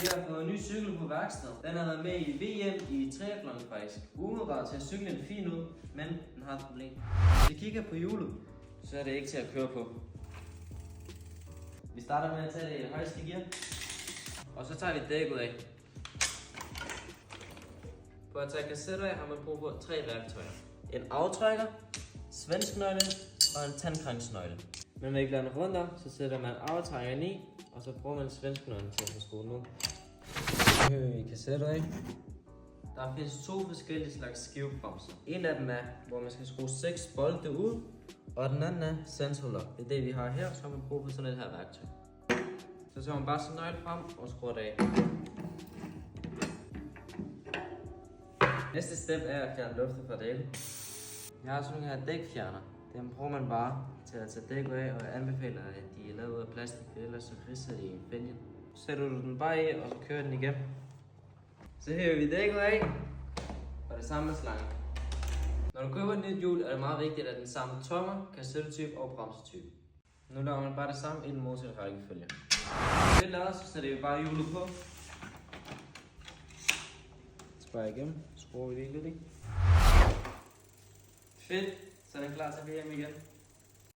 Vi har fået en ny cykel på værkstedet. Den har været med i VM i triathlon faktisk. Umiddelbart til at cyklen fint ud, men den har et problem. Hvis vi kigger på hjulet, så er det ikke til at køre på. Vi starter med at tage det højeste gear, og så tager vi dækket af. For at tage kassetter af har man brug for 3 værktøjer. En aftrækker, svensknøgle og en tandkranksnøgle. Men man ikke lader den rundt om, så sætter man aftrækkeren i, og så bruger man svensknøglen til at få skruet ud. Så hører vi kassetter af. Der findes 2 forskellige slags skivebremser. En af dem er, hvor man skal skrue 6 bolde ud, og den anden er sensorlock. Det er det vi har her, så har man brug for sådan et her værktøj. Så tager man bare sådan nøgle frem og skruer det af. Næste step er at fjerne luften fra dækket. Jeg har sådan nogle her dækfjerner. Dem bruger man bare til at tage dækket af, og jeg anbefaler, at de er lavet af plastik, for ellers så ridser de i fælgen. Så sætter du den bare i, og så kører den igen. Så hæver vi dækket af, og det samme med slangen. Når du køber et nyt hjul, er det meget vigtigt, at den samme tommer, kassettetype og bremsetype. Nu laver man bare det samme i den modsatte rækkefølge. Det er lavet, så sætter vi bare hjulet på. Spær igennem, skruer vi lige lidt i. Fedt, så er den klar til VM igen.